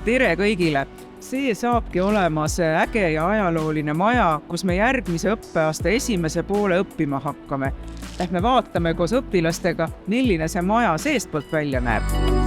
Tere kõigile! See saabki olema see äge ja ajalooline maja, kus me järgmise õppeaasta esimese poole õppima hakkame. Lähme vaatame koos õpilastega, milline see maja seestpoolt välja näeb.